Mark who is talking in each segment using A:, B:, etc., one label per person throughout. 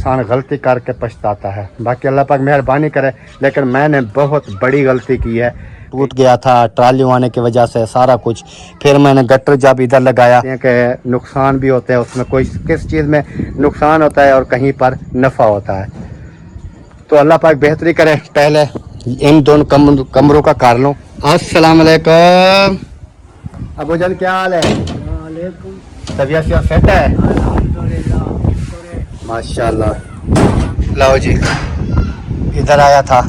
A: इंसान गलती करके पछताता है, बाकी अल्लाह पाक मेहरबानी करे। लेकिन मैंने बहुत बड़ी गलती की है। टूट गया था ट्राली आने की वजह से सारा कुछ। फिर मैंने गटर जब इधर लगाया कि नुकसान भी होते हैं उसमें, कोई किस चीज़ में नुकसान होता है और कहीं पर नफ़ा होता है। तो अल्लाह पाक बेहतरी करे। पहले इन दोनों कमरों का कर लो। अस्सलाम वालेकुम अबू जान, क्या हाल है? तबीयत सेट है? माशाल्लाह। लो जी, इधर आया था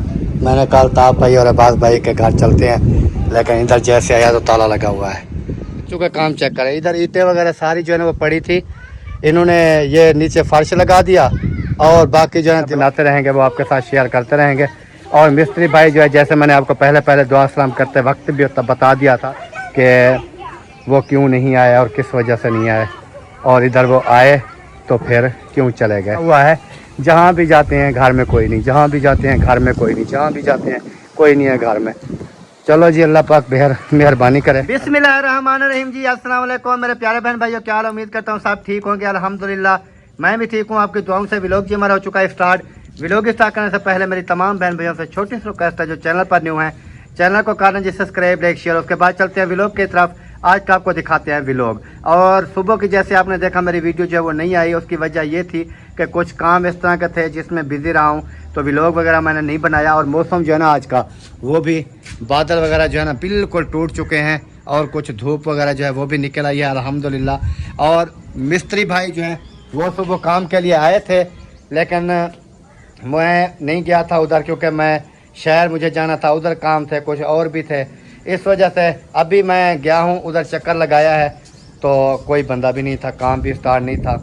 A: मैंने कहा ताप भाई और अब्बास भाई के घर चलते हैं, लेकिन इधर जैसे आया तो ताला लगा हुआ है। चूँकि काम चेक करें, इधर ईंटें वगैरह सारी जो है ना वो पड़ी थी, इन्होंने ये नीचे फर्श लगा दिया और बाकी जो है बनाते रहेंगे वो आपके साथ शेयर करते रहेंगे। और मिस्त्री भाई जो है, जैसे मैंने आपको पहले दुआ सलाम करते वक्त भी बता दिया था कि वो क्यों नहीं आए और किस वजह से नहीं आए, और इधर वो आए तो फिर क्यों चले गए। हुआ है जहाँ भी जाते हैं घर में कोई नहीं, जहाँ भी जाते हैं घर में कोई नहीं, जहाँ भी जाते हैं कोई नहीं है घर में। चलो जी, अल्लाह पाक मेहरबानी करे। बिस्मिल्लाहिर्रहमानिर्रहीम जी। अस्सलाम वालेकुम मेरे प्यारे बहन भाइयों, क्या हाल? उम्मीद करता हूँ सब ठीक होंगे। अल्हम्दुलिल्लाह मैं भी ठीक हूँ, आपकी दुआओं से। व्लॉग जी हमारा हो चुका है स्टार्ट। व्लॉग स्टार्ट करने से पहले मेरी तमाम बहन भाइयों से छोटी सी रिक्वेस्ट है, जो चैनल पर न्यू है चैनल को करना जी सब्सक्राइब, लाइक, शेयर। उसके बाद चलते हैं व्लॉग की तरफ। आज का आपको दिखाते हैं व्लॉग। और सुबह की जैसे आपने देखा मेरी वीडियो जो है वो नहीं आई, उसकी वजह ये थी कि कुछ काम इस तरह के थे जिसमें बिजी रहा हूँ, तो व्लॉग वगैरह मैंने नहीं बनाया। और मौसम जो है ना आज का, वो भी बादल वगैरह जो है ना बिल्कुल टूट चुके हैं, और कुछ धूप वगैरह जो है वो भी निकल आई है अल्हम्दुलिल्लाह। और मिस्त्री भाई जो हैं वो सुबह काम के लिए आए थे, लेकिन मैं नहीं गया था उधर, क्योंकि मैं शहर मुझे जाना था, उधर काम थे कुछ और भी थे। इस वजह से अभी मैं गया हूँ उधर, चक्कर लगाया है तो कोई बंदा भी नहीं था, काम भी स्टार्ट नहीं था।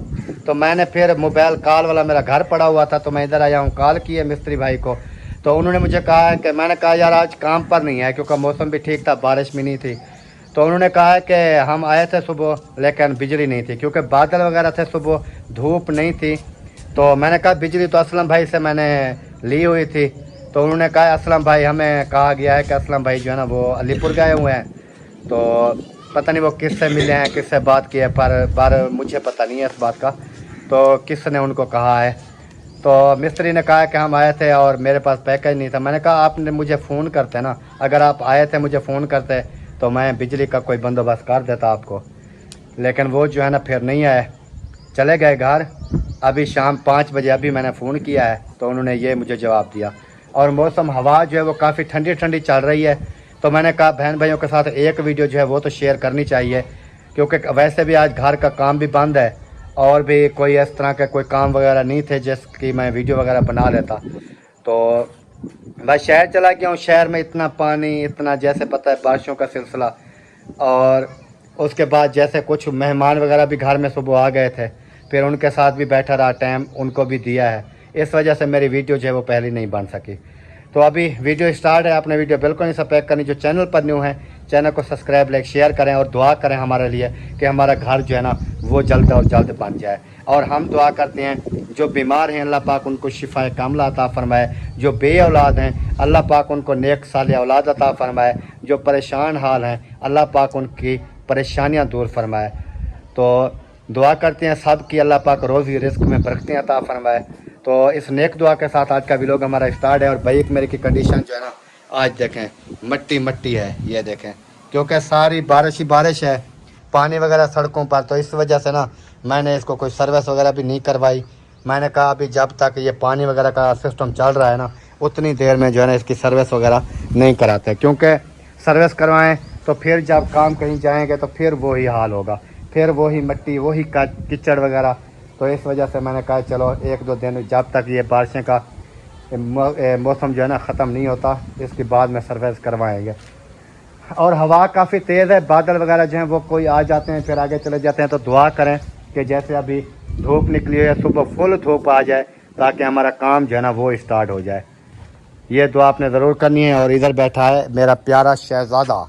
A: तो मैंने फिर मोबाइल कॉल वाला मेरा घर पड़ा हुआ था, तो मैं इधर आया हूँ, कॉल किए मिस्त्री भाई को। तो उन्होंने मुझे कहा कि, मैंने कहा यार आज काम पर नहीं है, क्योंकि मौसम भी ठीक था, बारिश भी नहीं थी। तो उन्होंने कहा कि हम आए थे सुबह लेकिन बिजली नहीं थी, क्योंकि बादल वगैरह थे, सुबह धूप नहीं थी। तो मैंने कहा बिजली तो असलम भाई से मैंने ली हुई थी। तो उन्होंने कहा असलम भाई, हमें कहा गया है कि असलम भाई जो है ना वो अलीपुर गए हुए हैं, तो पता नहीं वो किससे मिले हैं, किससे बात की है, पर मुझे पता नहीं है इस बात का, तो किसने उनको कहा है। तो मिस्त्री ने कहा कि हम आए थे और मेरे पास पैकेज नहीं था। मैंने कहा आपने मुझे फ़ोन करते ना, अगर आप आए थे मुझे फ़ोन करते तो मैं बिजली का कोई बंदोबस्त कर देता आपको। लेकिन वो जो है ना फिर नहीं आए, चले गए घर। अभी शाम 5 बजे अभी मैंने फ़ोन किया है तो उन्होंने ये मुझे जवाब दिया। और मौसम हवा जो है वो काफ़ी ठंडी ठंडी चल रही है, तो मैंने कहा बहन भाइयों के साथ एक वीडियो जो है वो तो शेयर करनी चाहिए, क्योंकि वैसे भी आज घर का काम भी बंद है और भी कोई इस तरह के कोई काम वगैरह नहीं थे जिसकी मैं वीडियो वगैरह बना लेता। तो मैं शहर चला गया हूँ, शहर में इतना पानी, इतना जैसे पता है बारिशों का सिलसिला, और उसके बाद जैसे कुछ मेहमान वगैरह भी घर में सुबह आ गए थे, फिर उनके साथ भी बैठा रहा, टाइम उनको भी दिया है, इस वजह से मेरी वीडियो जो है वो पहले नहीं बन सकी। तो अभी वीडियो स्टार्ट है, आपने वीडियो बिल्कुल नहीं सब्सक्राइब करनी। जो चैनल पर न्यू है चैनल को सब्सक्राइब, लाइक, शेयर करें और दुआ करें हमारे लिए कि हमारा घर जो है ना वो जल्द और जल्द बन जाए। और हम दुआ करते हैं जो बीमार हैं अल्लाह पाक उनको शिफाए कामला अता फरमाए, जो बे औलाद हैं अल्लाह पाक उनको नेक सालिह औलाद अता फरमाए, जो परेशान हाल हैं अल्लाह पाक उनकी परेशानियां दूर फरमाए। तो दुआ करते हैं सब की अल्लाह पाक रोज़ी रिस्क में बरकतें अता फरमाए। तो इस नेक दुआ के साथ आज का व्लॉग हमारा स्टार्ट है। और बाइक मेरे की कंडीशन जो है ना आज देखें, मट्टी मट्टी है, ये देखें, क्योंकि सारी बारिश ही बारिश है, पानी वगैरह सड़कों पर, तो इस वजह से ना मैंने इसको कोई सर्विस वगैरह भी नहीं करवाई। मैंने कहा अभी जब तक ये पानी वगैरह का सिस्टम चल रहा है ना उतनी देर में जो है ना इसकी सर्विस वगैरह नहीं कराते, क्योंकि सर्विस करवाएं तो फिर जब काम कहीं जाएंगे तो फिर वही हाल होगा, फिर वही मट्टी, वही कीचड़ वगैरह। तो इस वजह से मैंने कहा चलो 1-2 दिन जब तक ये बारिशें का मौसम जो है ना ख़त्म नहीं होता, इसके बाद में सर्विस करवाएंगे। और हवा काफ़ी तेज़ है, बादल वगैरह जो हैं वो कोई आ जाते हैं फिर आगे चले जाते हैं। तो दुआ करें कि जैसे अभी धूप निकली है, सुबह फुल धूप आ जाए ताकि हमारा काम जो है ना वो स्टार्ट हो जाए। ये दुआ आपने ज़रूर करनी है। और इधर बैठा है मेरा प्यारा शहज़ादा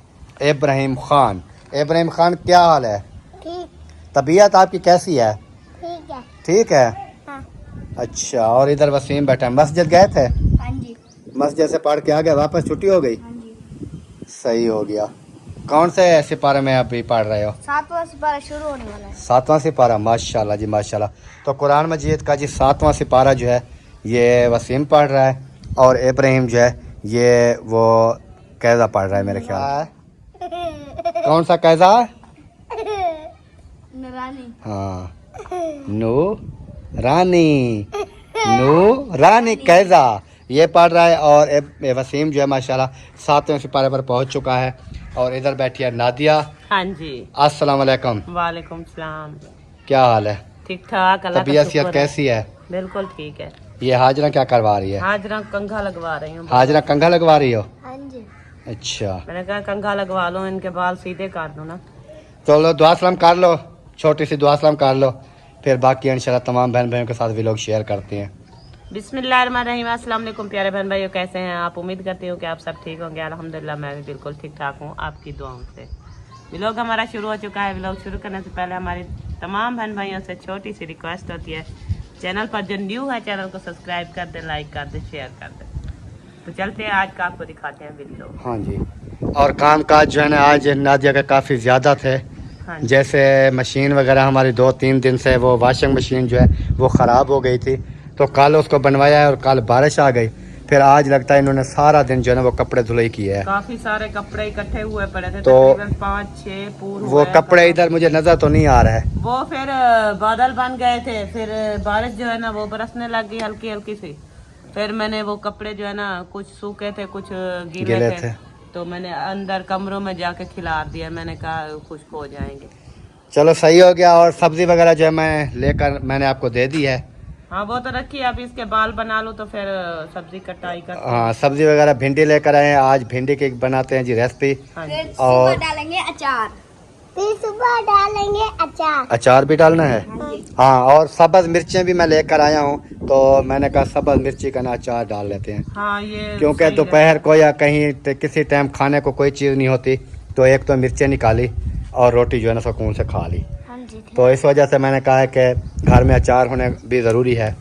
A: इब्राहिम ख़ान। इब्राहिम ख़ान, क्या हाल है? ठीक। तबीयत आपकी कैसी है? ठीक है। ठीक है, हाँ। अच्छा, और इधर वसीम बैठा है। मस्जिद गए थे? हाँ जी। मस्जिद से पढ़ के आ गए, वापस छुट्टी हो गई? हाँ जी। सही हो गया। कौन से सिपारे में अभी पढ़ रहे हो?
B: 7वां सिपारा शुरू होने वाला है।
A: 7वां सिपारा, माशाल्लाह जी माशाल्लाह। तो कुरान मजीद का जी 7वां सिपारा जो है ये वसीम पढ़ रहा है और इब्राहिम जो है ये वो कैज़ा पढ़ रहा है मेरे ख्याल। कौन सा कैज़ा?
B: नूरानी।
A: हाँ, नू रानी, नू रानी कैज़ा ये पढ़ रहा है। और वसीम जो है माशाल्लाह 7वें सिपारे पर पहुंच चुका है। और इधर बैठी है नादिया।
C: हाँ जी,
A: अस्सलाम वालेकुम।
C: वालेकुम सलाम।
A: क्या हाल है?
C: ठीक ठाक, अल्लाह का
A: तबीयत
C: शुक्र है।
A: कैसी है?
C: बिल्कुल ठीक है।
A: ये हाजरा क्या करवा रही है?
C: हाजरा कंघा लगवा रही हूँ।
A: हाजरा कंघा लगवा रही हो?
B: हाँ जी।
A: अच्छा,
C: मैंने कहा कंघा लगवा लो, इनके बाल सीधे काट दो ना।
A: चलो दुआ सलाम कर लो, छोटी सी दुआ सलाम कर लो, फिर बाकी इंशाल्लाह तमाम बहन भाइयों के साथ भी लोग शेयर करते हैं।
C: बिस्मिल्लाहिर्रहमानिर्रहीम। अस्सलाम वालेकुम प्यारे बहन भाइयों, कैसे हैं आप? उम्मीद करती हूँ कि आप सब ठीक होंगे। अल्हम्दुलिल्लाह मैं भी बिल्कुल ठीक ठाक हूँ आपकी दुआओं से। व्लॉग हमारा शुरू हो चुका है। व्लॉग शुरू करने से पहले हमारी तमाम बहन भाइयों से छोटी सी रिक्वेस्ट होती है, चैनल पर जो न्यू है चैनल को सब्सक्राइब कर दें, लाइक कर दें, शेयर कर दें। तो चलते हैं, आज का आपको दिखाते हैं वीडियो।
A: हाँ जी, और काम काज जो है ना आज नादिया के काफ़ी ज़्यादा थे।
C: हाँ जी।
A: जैसे मशीन वगैरह हमारी 2-3 दिन से वो वॉशिंग मशीन जो है वो ख़राब हो गई थी, तो कल उसको बनवाया है और कल बारिश आ गई। फिर आज लगता है इन्होंने सारा दिन जो है ना वो कपड़े धुलाई किए हैं।
C: काफी सारे कपड़े इकट्ठे हुए पड़े थे,
A: तो
C: तकरीबन 5-6 पूर
A: वो कपड़े इधर मुझे नज़र तो नहीं आ रहा है।
C: वो फिर बादल बन गए थे, फिर बारिश जो है ना वो बरसने लग गई हल्की हल्की सी। फिर मैंने वो कपड़े जो है ना कुछ सूखे थे, कुछ गीले थे, तो मैंने अंदर कमरों में जाके खिलार दिया। मैंने कहा खुश्क हो जाएंगे।
A: चलो सही हो गया। और सब्ज़ी वगैरह जो है मैंने आपको दे दी है।
C: हाँ वो तो रखी है, अभी इसके बाल बना लूँ तो फिर सब्जी कटाई कर।
A: हाँ, सब्ज़ी वगैरह भिंडी लेकर आए हैं, आज भिंडी की बनाते हैं जी रेसिपी।
C: हाँ जी।
B: फिर
A: और
B: सुबह डालेंगे अचार। फिर सुबह डालेंगे अचार।
A: अचार भी डालना है।
B: हाँ जी।
A: हाँ, और सब्ज़ मिर्चें भी मैं लेकर आया हूँ, तो मैंने कहा सब्ज़ मिर्ची का ना अचार डाल लेते हैं,
C: हाँ ये
A: क्योंकि
C: सही
A: दोपहर को या कहीं किसी टाइम खाने को कोई चीज़ नहीं होती, तो एक तो मिर्चें निकाली और रोटी जो है ना सुकून से खा ली।
B: हाँ जी।
A: तो इस वजह से मैंने कहा है कि घर में अचार होने भी ज़रूरी है।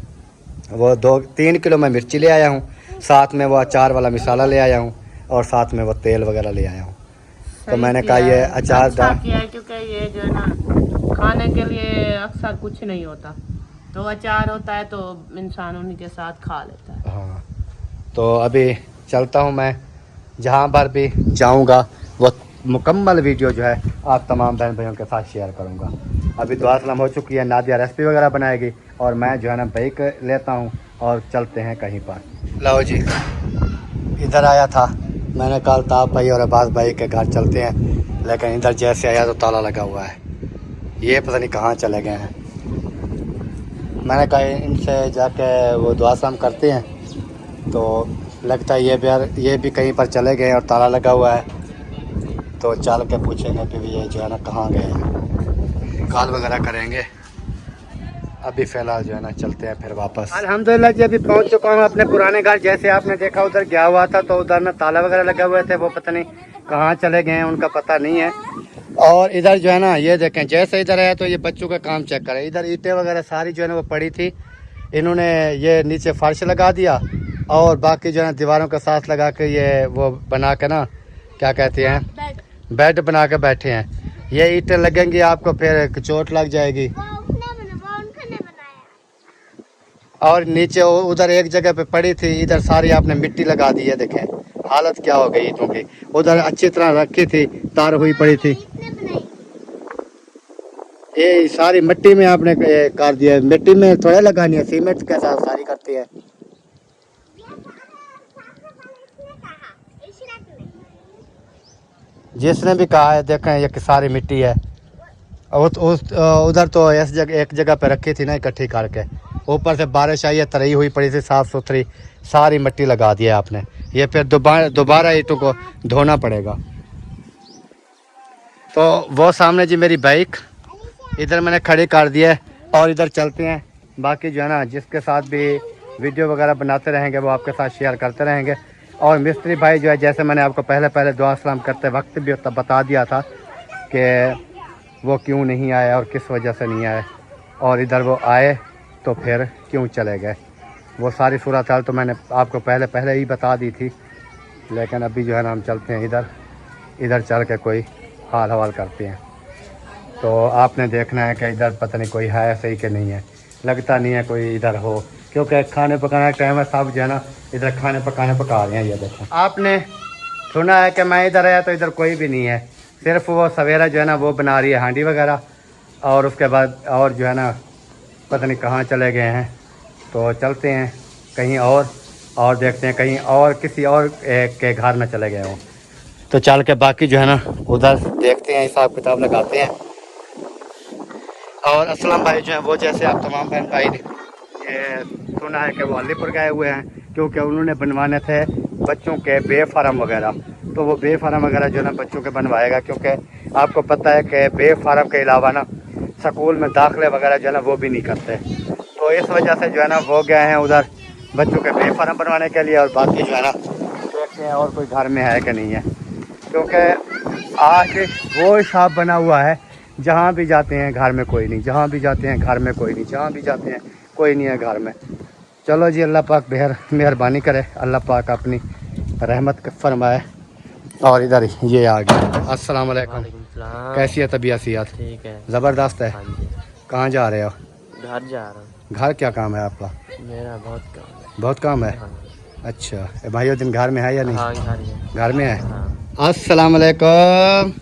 A: वो 2-3 किलो मैं मिर्ची ले आया हूँ, साथ में वो अचार वाला मिसाला ले आया हूँ और साथ में वो तेल वगैरह ले आया हूँ। तो
C: सही
A: मैंने
C: किया
A: कहा ये
C: है।
A: अचार
C: अच्छा किया है, क्योंकि ये जो है ना खाने के लिए अक्सर कुछ नहीं होता, तो अचार होता है तो इंसान उन्हीं के साथ खा लेता है।
A: हाँ, तो अभी चलता हूँ मैं, जहाँ पर भी जाऊँगा वो मुकम्मल वीडियो जो है आप तमाम बहन भाइयों के साथ शेयर करूँगा। अभी दुआ सलाम हो चुकी है, नादिया रेसिपी वगैरह बनाएगी और मैं जो है ना बाइक लेता हूँ और चलते हैं कहीं पर। लो जी, इधर आया था, मैंने कहा ताप भाई और अब्बास भाई के घर चलते हैं, लेकिन इधर जैसे आया तो ताला लगा हुआ है। ये पता नहीं कहाँ चले गए हैं। मैंने कहा इनसे जाके वो दुआ सलाम करते हैं, तो लगता है ये भी कहीं पर चले गए और ताला लगा हुआ है, तो चल के पूछेंगे कि ये जो है ना कहाँ गए हैं, कॉल वगैरह करेंगे। अभी फ़िलहाल जो है ना चलते हैं फिर वापस। अल्हम्दुलिल्लाह जी अभी पहुंच चुका हूँ अपने पुराने घर। जैसे आपने देखा उधर गया हुआ था, तो उधर ना ताला वगैरह लगे हुए थे, वो पता नहीं कहाँ चले गए हैं, उनका पता नहीं है। और इधर जो है ना ये देखें, जैसे इधर आया तो ये बच्चों का काम चेक करें। इधर ईंटें वगैरह सारी जो है ना वो पड़ी थी, इन्होंने ये नीचे फर्श लगा दिया और बाकी जो है दीवारों के साथ लगा के ये वो बना के ना क्या कहते हैं बेड बना के बैठे हैं। ये ईंटें लगेंगी आपको फिर चोट लग जाएगी। और नीचे उधर एक जगह पे पड़ी थी, इधर सारी आपने मिट्टी लगा दी है। देखें हालत क्या हो गई ईंटों की। उधर अच्छी तरह रखी थी, तार हुई पड़ी थी, ये सारी मिट्टी में आपने कर दिया। मिट्टी में थोड़ा लगानी है, सीमेंट के साथ सारी करती है। जिसने भी कहा है देखें ये सारी मिट्टी है। उधर तो इस जगह एक जगह पे रखी थी ना इकट्ठी करके, ऊपर से बारिश आई है, तरई हुई पड़ी थी, साफ सुथरी सारी मिट्टी लगा दी है आपने। ये फिर दोबारा ईंटों को धोना पड़ेगा। तो वो सामने जी मेरी बाइक इधर मैंने खड़ी कर दी है और इधर चलते हैं। बाकी जो है ना जिसके साथ भी वीडियो वगैरह बनाते रहेंगे वो आपके साथ शेयर करते रहेंगे। और मिस्त्री भाई जो है, जैसे मैंने आपको पहले दुआ सलाम करते वक्त भी बता दिया था कि वो क्यों नहीं आए और किस वजह से नहीं आए, और इधर वो आए तो फिर क्यों चले गए, वो सारी सूरत हाल तो मैंने आपको पहले ही बता दी थी। लेकिन अभी जो है ना हम चलते हैं इधर चल के कोई हाल हवाल करती हैं। तो आपने देखना है कि इधर पता नहीं कोई है सही कि नहीं है, लगता नहीं है कोई इधर हो, क्योंकि खाने पकाने का टाइम है, सब जो है ना इधर खाने पकाने पका रहे हैं। ये देखो, आपने सुना है कि मैं इधर आया तो इधर कोई भी नहीं है, सिर्फ वो सवेरा जो है ना वो बना रही है हांडी वगैरह, और उसके बाद और जो है ना पता नहीं कहाँ चले गए हैं। तो चलते हैं कहीं और देखते हैं कहीं और किसी और के घर न चले गए हों। तो चल के बाकी जो है ना उधर देखते हैं, हिसाब किताब लगाते हैं। और असलम भाई जो है वो, जैसे आप तमाम बहन भाई ने सुना है कि वो अलीपुर गए हुए हैं, क्योंकि उन्होंने बनवाने थे बच्चों के बे फार्म वगैरह। तो वो बे फार्म वगैरह जो है ना बच्चों के बनवाएगा, क्योंकि आपको पता है कि बे फार्म के अलावा ना स्कूल में दाखिले वगैरह जो है ना वो भी नहीं करते। तो इस वजह से जो है ना वो गए हैं उधर बच्चों के बे फार्म बनवाने के लिए। और बाकी जो है ना देखते हैं और कोई घर में है कि नहीं है, क्योंकि आज वो हिसाब बना हुआ है, जहाँ भी जाते हैं घर में कोई नहीं, जहाँ भी जाते हैं घर में कोई नहीं, जहाँ भी जाते हैं कोई नहीं है घर में। चलो जी, अल्लाह पाक मेहरबानी करे, अल्लाह पाक अपनी रहमत फरमाए। और इधर ये आ गया। अस्सलाम वालेकुम, कैसी है तबीयत सियात?
C: ठीक है,
A: ज़बरदस्त है।
C: हाँ जी।
A: कहाँ जा रहे हो?
C: घर जा रहा हूँ।
A: घर क्या काम है आपका?
C: मेरा बहुत काम है।
A: बहुत काम है।
C: हाँ,
A: अच्छा, भाई दिन घर में है या नहीं?
C: हाँ घर है।
A: घर में है।
C: हाँ।
A: अस्सलाम वालेकुम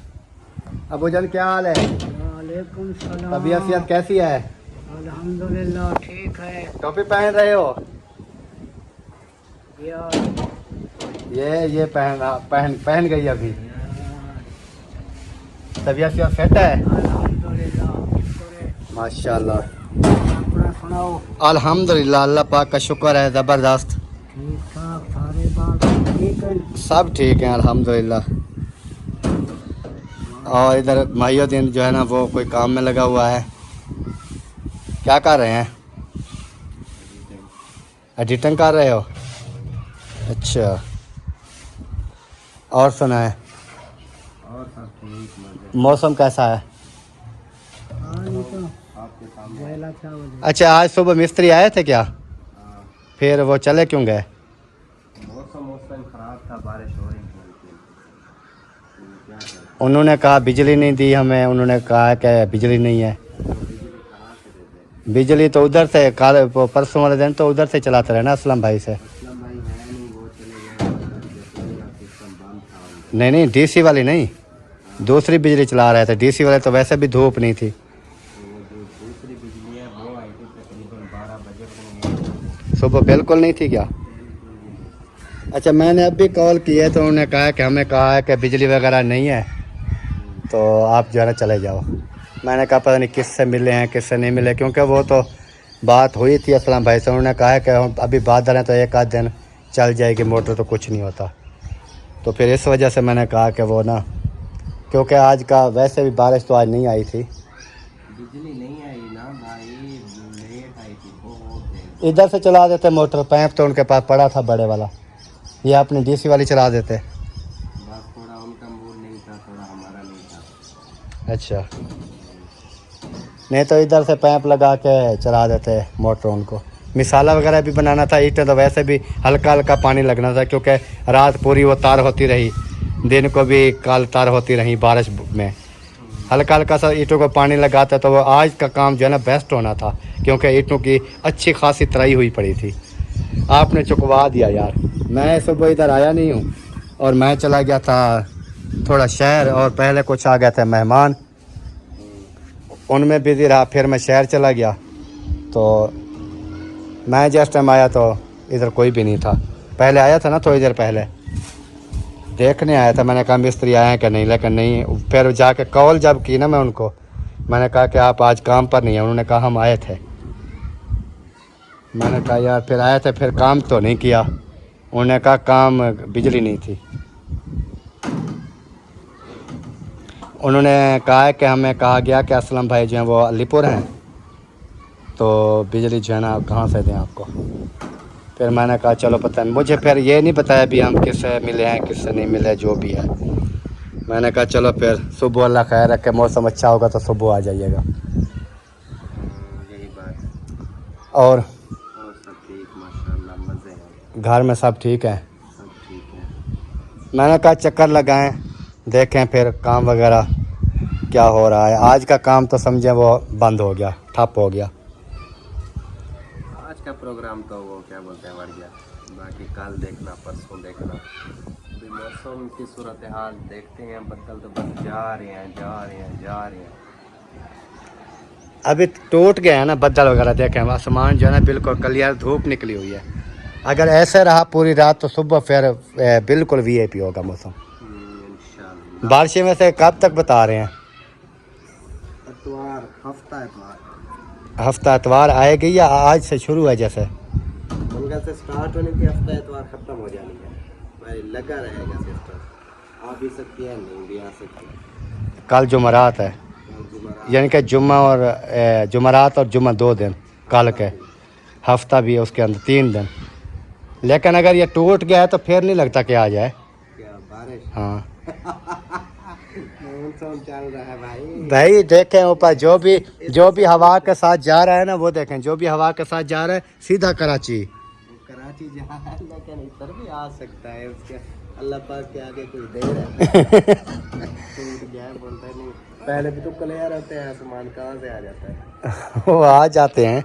A: अबू जान, क्या हाल है?
B: वालेकुम सलाम।
A: तबीयत सियात कैसी है?
B: अल्हम्दुलिल्लाह ठीक है।
A: टोपी पहन रहे हो?
B: यार
A: ये पहन गई अभी। तबीयत सियात सेट है?
B: अल्हम्दुलिल्लाह शुक्र है।
A: माशाल्लाह।
B: अपना सुनाओ।
A: अल्हम्दुलिल्लाह, अल्लाह पाक का शुक्र है, ज़बरदस्त।
B: ठीक ठाक सारे बाल ठीक है।
A: सब ठीक है अल्हम्दुलिल्लाह। और इधर माहिउद्दीन जो है ना वो कोई काम में लगा हुआ है। क्या कर रहे हैं? एडिटिंग कर रहे हो? अच्छा, और सुना है
B: और सब ठीक।
A: मौसम कैसा है?
B: ये तो आपके सामने चावल।
A: अच्छा, आज सुबह मिस्त्री आए थे क्या? फिर वो चले क्यों गए?
B: मौसम खराब था, बारिश हो रही थी।
A: उन्होंने कहा बिजली नहीं दी हमें, उन्होंने कहा कि बिजली नहीं है। बिजली तो उधर से कल परसों वाले दिन तो उधर से चलाते रहे ना असलम भाई से। नहीं, डीसी वाली नहीं, दूसरी बिजली चला रहे थे। डीसी वाले तो वैसे भी धूप नहीं थी। सुबह बिल्कुल नहीं थी क्या? अच्छा, मैंने अभी कॉल की है तो उन्होंने कहा कि हमें कहा है कि बिजली वगैरह नहीं है, तो आप जो है ना चले जाओ। मैंने कहा पता नहीं किससे मिले हैं किससे नहीं मिले, क्योंकि वो तो बात हुई थी असलम भाई से। उन्होंने कहा है कि अभी बादल हैं तो एक आध दिन चल जाएगी मोटर, तो कुछ नहीं होता। तो फिर इस वजह से मैंने कहा कि वो ना, क्योंकि आज का वैसे भी बारिश तो आज नहीं आई थी।
B: बिजली नहीं आई ना भाई, लेट आई थी बहुत।
A: इधर से चला देते मोटर, पैप तो उनके पास पड़ा था बड़े वाला, ये अपनी डीसी वाली चला देते।
B: बस थोड़ा उनका मूड नहीं था, थोड़ा हमारा नहीं था।
A: अच्छा, नहीं तो इधर से पैप लगा के चला देते मोटर उनको। मिसाला वगैरह भी बनाना था, ईंटें तो वैसे भी हल्का हल्का पानी लगना था, क्योंकि रात पूरी वो तार होती रही, दिन को भी काल तार होती रही बारिश में। हल्का हल्का सा ईंटों को पानी लगाता तो वो आज का काम जो है ना बेस्ट होना था, क्योंकि ईंटों की अच्छी खासी तराई हुई पड़ी थी। आपने चुकवा दिया यार। मैं सुबह इधर आया नहीं हूँ, और मैं चला गया था थोड़ा शहर, और पहले कुछ आ गए थे मेहमान, उनमें बिजी रहा। फिर मैं शहर चला गया, तो मैं जिस टाइम आया तो इधर कोई भी नहीं था। पहले आया था ना थोड़ी देर पहले, देखने आया था। मैंने कहा मिस्त्री आए हैं कि नहीं, लेकिन नहीं। फिर जाके कॉल जब की ना मैं उनको, मैंने कहा कि आप आज काम पर नहीं हैं। उन्होंने कहा हम आए थे। मैंने कहा यार फिर आए थे, फिर काम तो नहीं किया। उन्होंने कहा काम बिजली नहीं थी। उन्होंने कहा कि हमें कहा गया कि असलम भाई जो हैं वो अलीपुर हैं, तो बिजली जो है ना कहाँ से दें आपको। फिर मैंने कहा चलो पता नहीं मुझे, फिर ये नहीं बताया भी हम किससे मिले हैं किससे नहीं मिले, जो भी है। मैंने कहा चलो फिर सुबह अल्लाह खैर रखे, मौसम अच्छा होगा तो सुबह आ जाइएगा।
B: यही बात।
A: और
B: सब ठीक माशाल्लाह, मज़े हैं।
A: घर में सब ठीक है?
B: सब ठीक है।
A: मैंने कहा चक्कर लगाएं, देखें फिर काम वगैरह क्या हो रहा है। आज का काम तो समझें वो बंद हो गया, ठप हो गया।
B: आज का प्रोग्राम तो वो क्या बोलते हैं, बढ़ गया। बाकी कल देखना, परसों देखना। अभी मौसम की सूरत हाल देखते हैं, बदल तो बस जा रहे हैं, जा रहे हैं, जा रहे हैं।
A: अभी टूट गया है ना बदल वगैरह, देखें आसमान जो है ना बिल्कुल क्लियर, धूप निकली हुई है। अगर ऐसे रहा पूरी रात तो सुबह फिर बिल्कुल वीआईपी होगा मौसम।
B: इंशाल्लाह।
A: बारिशें में से कब तक बता रहे हैं?
B: इतवार, हफ्ता इतवार।
A: हफ्ता इतवार आएगी या आज से शुरू है? जैसे
B: मंगल से स्टार्ट होने की, हफ्ता इतवार खत्म हो जानी है। भाई लगा रहेगा सिस्टम। आ भी सकती है, नहीं भी आ सकती है।
A: कल जुमरात है, यानी कि जुम्मा और जुमरात और जुम्मा 2 दिन कल के, हफ्ता भी है उसके अंदर 3 दिन। लेकिन अगर ये टूट गया है तो फिर नहीं लगता कि आ जाए।
B: क्या बारिश?
A: हाँ
B: मौसम चल रहा है भाई।
A: भाई देखें ऊपर जो भी हवा के साथ जा रहा है ना, वो देखें जो भी हवा के साथ जा रहा है सीधा कराची।
B: कराची जा रहा है, लेकिन इधर भी आ सकता है। उसके अल्लाह पाक के आगे कोई देर है। टूट गया है, बोलता नहीं। पहले भी तो क्लियर होते हैं, आसमान कहाँ से आ जाता है।
A: वो आ जाते हैं,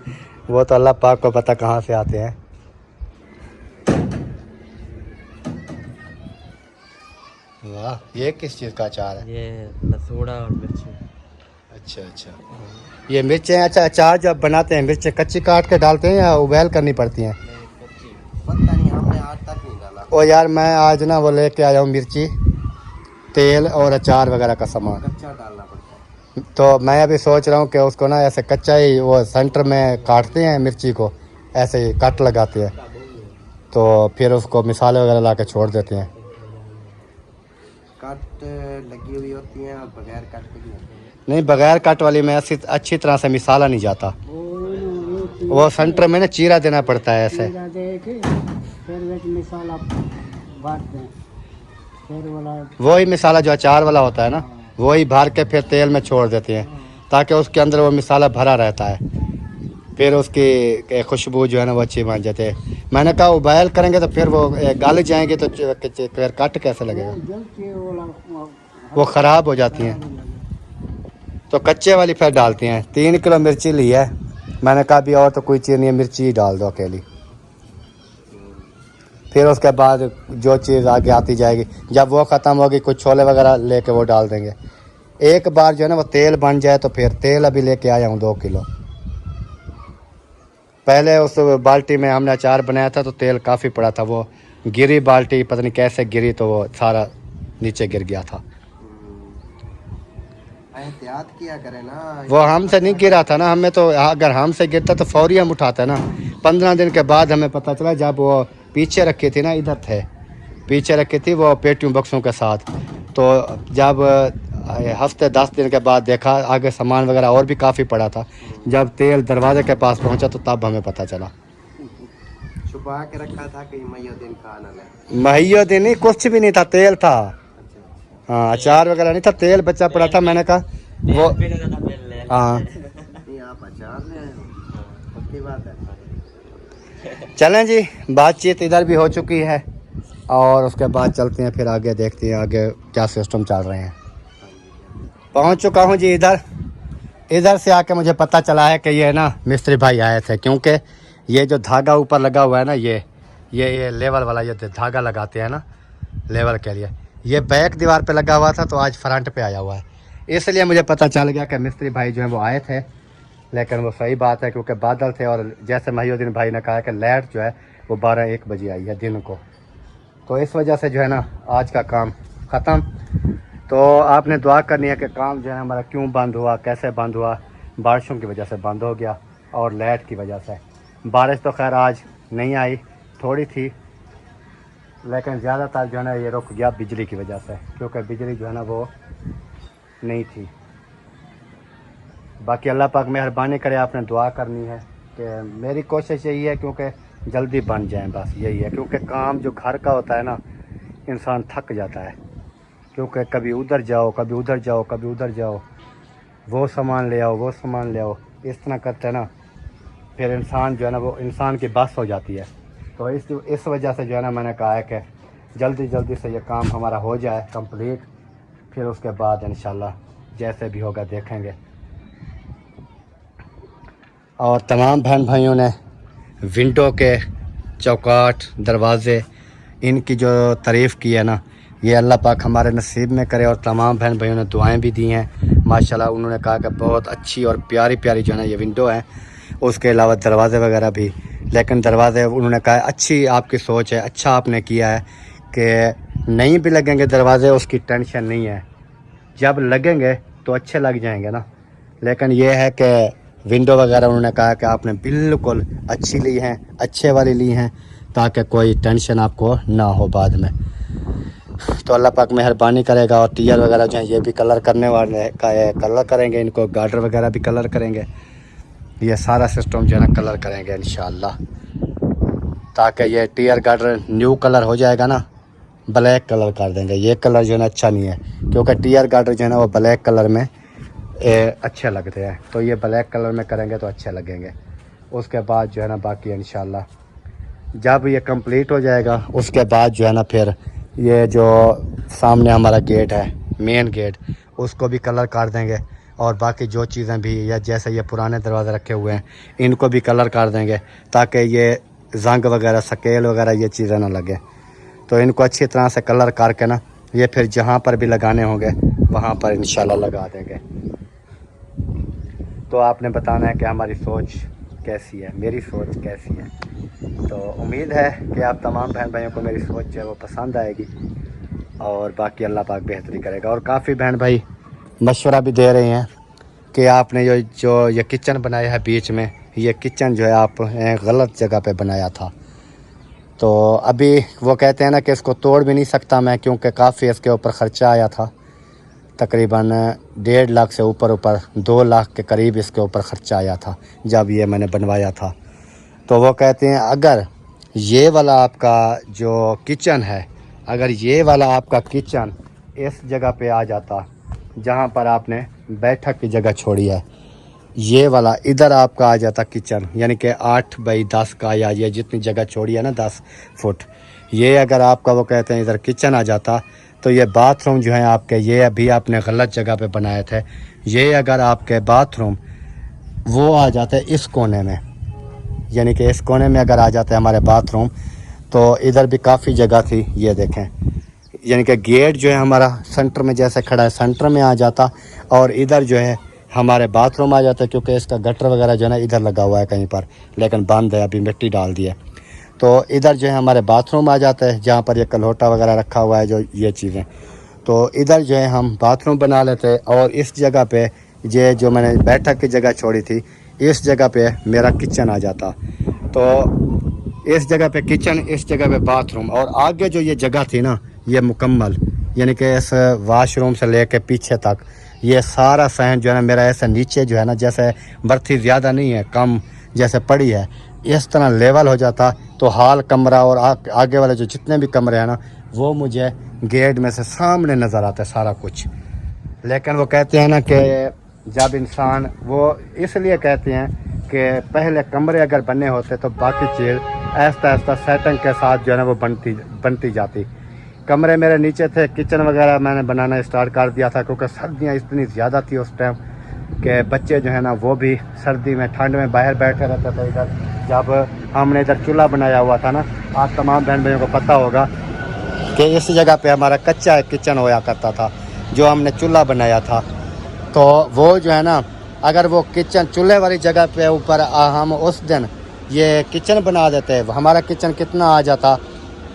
A: वो तो अल्लाह पाक को पता कहाँ से आते हैं। वाह, ये किस चीज़ का अचार है?
B: ये लसूड़ा और मिर्ची।
A: अच्छा अच्छा, ये मिर्चें। अच्छा, अचार जब बनाते हैं मिर्चें कच्ची काट के डालते हैं या उबाल करनी पड़ती हैं?
B: पता नहीं, हमने आज तक नहीं डाला।
A: ओ यार, मैं आज ना वो लेके आया हूँ मिर्ची, तेल और अचार वगैरह का सामान।
B: कच्चा डालना पड़ता है।
A: तो मैं अभी सोच रहा हूँ कि उसको ना ऐसे कच्चा ही वो सेंटर में काटते हैं मिर्ची को, ऐसे ही कट लगाते हैं, तो फिर उसको मिसाले वगैरह ला के छोड़ देते हैं।
B: कट लगी हुई होती हैं और बगैर कट के भी होती हैं।
A: नहीं, बगैर कट वाली में अच्छी तरह से मिसाला नहीं जाता। वो सेंटर में ना चीरा देना पड़ता है ऐसे। वही मिसाला जो अचार वाला होता है ना, वही भर के फिर तेल में छोड़ देते हैं ताकि उसके अंदर वो मिसाला भरा रहता है। फिर उसकी खुशबू जो है ना वो अच्छी बन जाती है। मैंने कहा उबाल करेंगे तो फिर वो गल जाएंगे तो फिर कट कैसे लगेगा, वो ख़राब हो जाती हैं। तो कच्चे वाली फिर डालती हैं। 3 किलो मिर्ची ली है, मैंने कहा अभी और तो कोई चीज़ नहीं है, मिर्ची ही डाल दो अकेली। फिर उसके बाद जो चीज़ आगे आती जाएगी, जब वो ख़त्म होगी कुछ छोले वगैरह लेके वो डाल देंगे। एक बार जो है ना वो तेल बन जाए तो फिर तेल अभी लेके आया हूँ 2 किलो। पहले उस बाल्टी में हमने अचार बनाया था तो तेल काफ़ी पड़ा था, वो गिरी बाल्टी, पता नहीं कैसे गिरी तो वो सारा नीचे गिर गया था।
B: एहतियात किया करें ना।
A: वो हमसे नहीं गिरा था ना, हमें तो अगर हमसे गिरता तो फौरी हम उठाते ना। 15 दिन के बाद हमें पता चला, जब वो पीछे रखी थी ना, इधर थे पीछे रखी थी वो पेटियों बक्सों के साथ, तो जब हफ्ते 10 दिन के बाद देखा आगे सामान वगैरह और भी काफ़ी पड़ा था। जब तेल दरवाजे के पास पहुंचा तो तब हमें पता चला।
B: छुपा के रखा था कि महियुद्दीन खान है।
A: महियुद्दीन नहीं, कुछ भी नहीं था, तेल था। हाँ, अचार वगैरह नहीं था, तेल बचा पड़ा था। मैंने कहा वो हाँ,
B: नहीं आप अचार ले आए हो, पक्की बात है।
A: चलें जी, बातचीत इधर भी हो चुकी है और उसके बाद चलते हैं फिर आगे, देखते हैं आगे क्या सिस्टम चल रहे हैं। पहुंच चुका हूं जी इधर से आके मुझे पता चला है कि ये ना मिस्त्री भाई आए थे, क्योंकि ये जो धागा ऊपर लगा हुआ है ना, ये लेवल वाला ये धागा लगाते हैं ना लेवल के लिए, ये बैक दीवार पे लगा हुआ था तो आज फ्रंट पे आया हुआ है। इसलिए मुझे पता चल गया कि मिस्त्री भाई जो है वो आए थे। लेकिन वो सही बात है क्योंकि बादल थे और जैसे महियुद्दीन भाई ने कहा कि लाइट जो है वो 12-1 बजे आई है दिन को, तो इस वजह से जो है ना आज का काम ख़त्म। तो आपने दुआ करनी है कि काम जो है हमारा क्यों बंद हुआ, कैसे बंद हुआ। बारिशों की वजह से बंद हो गया और लाइट की वजह से। बारिश तो खैर आज नहीं आई, थोड़ी थी, लेकिन ज़्यादातर जो है ना ये रुक गया बिजली की वजह से, क्योंकि बिजली जो है ना वो नहीं थी। बाकी अल्लाह पाक मेहरबानी करे, आपने दुआ करनी है कि मेरी कोशिश यही है क्योंकि जल्दी बन जाए, बस यही है। क्योंकि काम जो घर का होता है ना, इंसान थक जाता है, क्योंकि कभी उधर जाओ, कभी उधर जाओ, कभी उधर जाओ, वो सामान ले आओ, वो सामान ले आओ, इस तरह करते हैं ना, फिर इंसान जो है ना वो इंसान की बस हो जाती है। तो इस वजह से जो है ना मैंने कहा है कि जल्दी जल्दी से ये काम हमारा हो जाए कंप्लीट, फिर उसके बाद इंशाल्लाह जैसे भी होगा देखेंगे। और तमाम बहन भाइयों ने विंडो के चौकाट दरवाज़े इनकी जो तारीफ़ की है ना, ये अल्लाह पाक हमारे नसीब में करे। और तमाम बहन भाइयों ने दुआएं भी दी हैं माशाल्लाह। उन्होंने कहा कि बहुत अच्छी और प्यारी प्यारी जो है ना ये विंडो है। उसके अलावा दरवाज़े वगैरह भी, लेकिन दरवाज़े उन्होंने कहा अच्छी आपकी सोच है, अच्छा आपने किया है कि नहीं भी लगेंगे दरवाज़े उसकी टेंशन नहीं है, जब लगेंगे तो अच्छे लग जाएंगे ना। लेकिन ये है कि विंडो वगैरह उन्होंने कहा कि आपने बिल्कुल अच्छी ली हैं, अच्छे वाली ली हैं, ताकि कोई टेंशन आपको ना हो बाद में। तो अल्लाह पाक मेहरबानी करेगा। और टीयर वगैरह जो है ये भी कलर करने वाले का कलर करेंगे, इनको गार्डर वगैरह भी कलर करेंगे। ये सारा सिस्टम जो है ना कलर करेंगे इंशाअल्लाह, ताकि ये टीयर गार्डर न्यू कलर हो जाएगा ना, ब्लैक कलर कर देंगे। ये कलर जो है ना अच्छा नहीं है, क्योंकि टीयर गार्डर जो है ना वो ब्लैक कलर में अच्छे लगते हैं। तो ये ब्लैक कलर में करेंगे तो अच्छे लगेंगे। उसके बाद जो है ना बाकी इंशाल्लाह जब ये कंप्लीट हो जाएगा उसके बाद जो है ना फिर ये जो सामने हमारा गेट है, मेन गेट, उसको भी कलर कर देंगे। और बाकी जो चीज़ें भी, या जैसे ये पुराने दरवाज़े रखे हुए हैं इनको भी कलर कर देंगे, ताकि ये जंग वगैरह स्केल वगैरह ये चीज़ें ना लगे। तो इनको अच्छी तरह से कलर करके ना ये फिर जहाँ पर भी लगाने होंगे वहाँ पर इंशाल्लाह लगा देंगे। तो आपने बताना है कि हमारी सोच कैसी है, मेरी सोच कैसी है। तो उम्मीद है कि आप तमाम बहन भाइयों को मेरी सोच जो है वो पसंद आएगी। और बाकी अल्लाह पाक बेहतरी करेगा। और काफ़ी बहन भाई मशवरा भी दे रहे हैं कि आपने जो ये किचन बनाया है बीच में, ये किचन जो है आप गलत जगह पे बनाया था। तो अभी वो कहते हैं ना कि इसको तोड़ भी नहीं सकता मैं, क्योंकि काफ़ी इसके ऊपर ख़र्चा आया था, तकरीबन 1.5 लाख से ऊपर 2 लाख के करीब इसके ऊपर ख़र्चा आया था जब ये मैंने बनवाया था। तो वो कहते हैं अगर ये वाला आपका जो किचन है, अगर ये वाला आपका किचन इस जगह पे आ जाता जहाँ पर आपने बैठक की जगह छोड़ी है, ये वाला इधर आपका आ जाता किचन, यानी कि 8 बाई 10 का, या ये जितनी जगह छोड़ी है ना 10 फुट, ये अगर आपका वो कहते हैं इधर किचन आ जाता, तो ये बाथरूम जो है आपके, ये अभी आपने गलत जगह पे बनाए थे। ये अगर आपके बाथरूम वो आ जाते इस कोने में, यानी कि इस कोने में अगर आ जाते हमारे बाथरूम, तो इधर भी काफ़ी जगह थी। ये देखें, यानी कि गेट जो है हमारा सेंटर में जैसे खड़ा है, सेंटर में आ जाता, और इधर जो है हमारे बाथरूम आ जाता, क्योंकि इसका गटर वगैरह जो है ना इधर लगा हुआ है कहीं पर, लेकिन बंद है, अभी मिट्टी डाल दी है। तो इधर जो है हमारे बाथरूम आ जाता है, जहाँ पर ये कल्होटा वगैरह रखा हुआ है, जो ये चीज़ें, तो इधर जो है हम बाथरूम बना लेते। और इस जगह पे ये जो मैंने बैठक की जगह छोड़ी थी, इस जगह पे मेरा किचन आ जाता। तो इस जगह पे किचन, इस जगह पे बाथरूम, और आगे जो ये जगह थी ना ये मुकम्मल, यानी कि इस वाशरूम से लेके पीछे तक ये सारा सहन जो है ना मेरा ऐसे नीचे जो है ना, जैसे बर्थी ज़्यादा नहीं है, कम जैसे पड़ी है, इस तरह लेवल हो जाता। तो हाल कमरा और आगे वाले जो जितने भी कमरे हैं ना, वो मुझे गेट में से सामने नज़र आता है सारा कुछ। लेकिन वो कहते हैं ना कि जब इंसान, वो इसलिए कहते हैं कि पहले कमरे अगर बने होते तो बाकी चीज़ ऐसा ऐसा सेटिंग के साथ जो है ना वो बनती जाती। कमरे मेरे नीचे थे, किचन वगैरह मैंने बनाना स्टार्ट कर दिया था, क्योंकि सर्दियाँ इतनी ज़्यादा थी उस टाइम कि बच्चे जो है ना वो भी सर्दी में, ठंड में बाहर बैठे रहते थे। इधर जब हमने इधर चूल्हा बनाया हुआ था ना, आप तमाम बहन भाइयों को पता होगा कि इस जगह पे हमारा कच्चा किचन होया करता था, जो हमने चूल्हा बनाया था। तो वो जो है ना, अगर वो किचन चूल्हे वाली जगह पे ऊपर हम उस दिन ये किचन बना देते, हमारा किचन कितना आ जाता,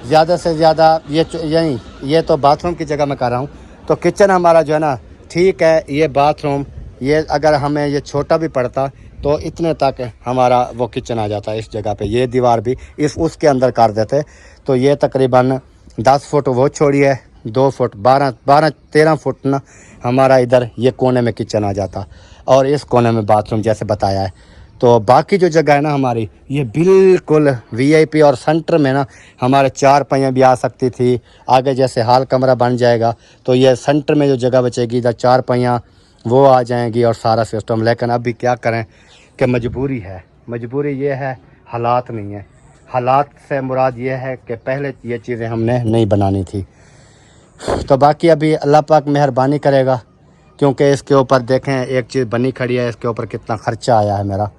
A: ज़्यादा से ज़्यादा ये तो बाथरूम की जगह मैं कर रहा हूँ। तो किचन हमारा जो है ना, ठीक है, ये बाथरूम, ये अगर हमें ये छोटा भी पड़ता तो इतने तक हमारा वो किचन आ जाता इस जगह पे। ये दीवार भी उसके अंदर कर देते, तो ये तकरीबन 10 फुट वो छोड़िए, 2 फुट 12-13 फुट ना हमारा इधर ये कोने में किचन आ जाता, और इस कोने में बाथरूम जैसे बताया है। तो बाकी जो जगह है ना हमारी, ये बिल्कुल वीआईपी, और सेंटर में ना हमारे 4 पहियाँ भी आ सकती थी। आगे जैसे हाल कमरा बन जाएगा तो ये सेंटर में जो जगह बचेगी, इधर 4 पहियाँ वो आ जाएंगी और सारा सिस्टम। लेकिन अभी क्या करें कि मजबूरी है, मजबूरी ये है, हालात नहीं है। हालात से मुराद ये है कि पहले ये चीज़ें हमने नहीं बनानी थी, तो बाकी अभी अल्लाह पाक मेहरबानी करेगा, क्योंकि इसके ऊपर देखें एक चीज़ बनी खड़ी है, इसके ऊपर कितना ख़र्चा आया है मेरा।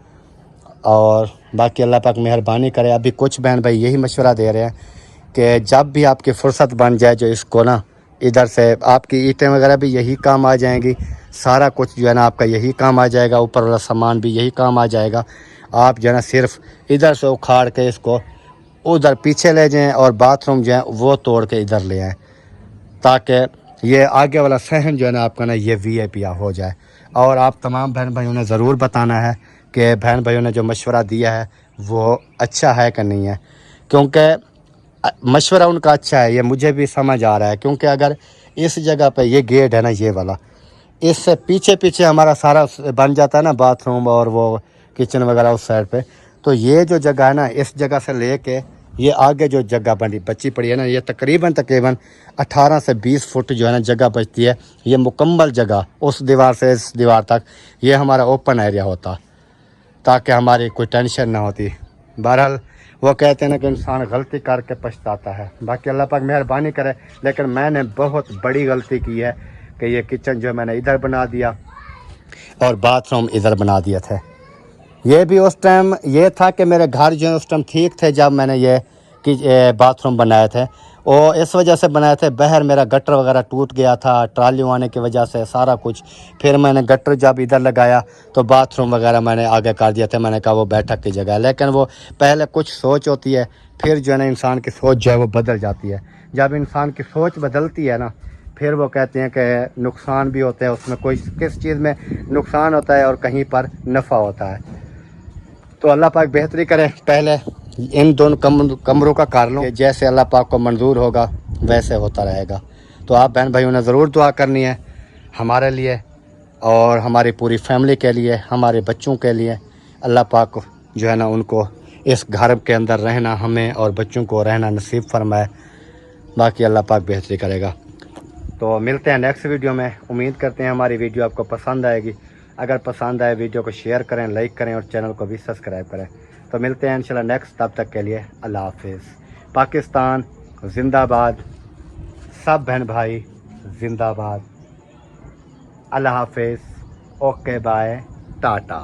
A: और बाकी अल्लाह पाक मेहरबानी करे। अभी कुछ बहन भाई यही मशवरा दे रहे हैं कि जब भी आपकी फ़ुर्सत बन जाए, जो इसको ना इधर से आपकी ईंटें वगैरह भी यही काम आ जाएंगी, सारा कुछ जो है ना आपका यही काम आ जाएगा, ऊपर वाला सामान भी यही काम आ जाएगा। आप जो है ना सिर्फ इधर से उखाड़ के इसको उधर पीछे ले जाएं और बाथरूम जो है वो तोड़ के इधर ले आएँ, ताकि ये आगे वाला सहन जो है ना आपका ना ये VIP हो जाए। और आप तमाम बहन भाइयों ने ज़रूर बताना है कि बहन भाइयों ने जो मशवरा दिया है वो अच्छा है कि नहीं है, क्योंकि मशवरा उनका अच्छा है, ये मुझे भी समझ आ रहा है। क्योंकि अगर इस जगह पे ये गेट है ना, ये वाला, इससे पीछे पीछे हमारा सारा बन जाता है ना बाथरूम और वो किचन वगैरह उस साइड पे, तो ये जो जगह है ना, इस जगह से लेके ये आगे जो जगह बची पड़ी है ना, ये तकरीबन 18 से 20 फुट जो है ना जगह बचती है। ये मुकम्मल जगह उस दीवार से इस दीवार तक ये हमारा ओपन एरिया होता, ताकि हमारी कोई टेंशन ना होती। बहरहाल वो कहते हैं ना कि इंसान गलती करके पछताता है। बाकी अल्लाह पाक मेहरबानी करे, लेकिन मैंने बहुत बड़ी गलती की है कि ये किचन जो मैंने इधर बना दिया और बाथरूम इधर बना दिए थे। ये भी उस टाइम ये था कि मेरे घर जो है उस टाइम ठीक थे जब मैंने ये बाथरूम बनाए थे, और इस वजह से बनाए थे, बहर मेरा गटर वगैरह टूट गया था ट्रालियों आने की वजह से सारा कुछ। फिर मैंने गटर जब इधर लगाया तो बाथरूम वगैरह मैंने आगे कर दिया था। मैंने कहा वो बैठक की जगह है, लेकिन वो पहले कुछ सोच होती है, फिर जो है ना इंसान की सोच जो है वो बदल जाती है। जब इंसान की सोच बदलती है ना, फिर वो कहते हैं कि नुकसान भी होते हैं उसमें, कोई किस चीज़ में नुकसान होता है और कहीं पर नफ़ा होता है। तो अल्लाह पाक बेहतरी करे, पहले इन दोनों कमरों का कर लो, जैसे अल्लाह पाक को मंजूर होगा वैसे होता रहेगा। तो आप बहन भाइयों ने ज़रूर दुआ करनी है हमारे लिए और हमारी पूरी फैमिली के लिए, हमारे बच्चों के लिए। अल्लाह पाक जो है ना उनको इस घर के अंदर रहना, हमें और बच्चों को रहना नसीब फरमाए। बाकी अल्लाह पाक बेहतरी करेगा। तो मिलते हैं नेक्स्ट वीडियो में। उम्मीद करते हैं हमारी वीडियो आपको पसंद आएगी। अगर पसंद आए वीडियो को शेयर करें, लाइक करें और चैनल को भी सब्सक्राइब करें। तो मिलते हैं इंशाल्लाह नेक्स्ट, तब तक के लिए अल्लाह हाफिज़। पाकिस्तान जिंदाबाद, सब बहन भाई जिंदाबाद। अल्लाह हाफिज़, ओके बाय, टाटा।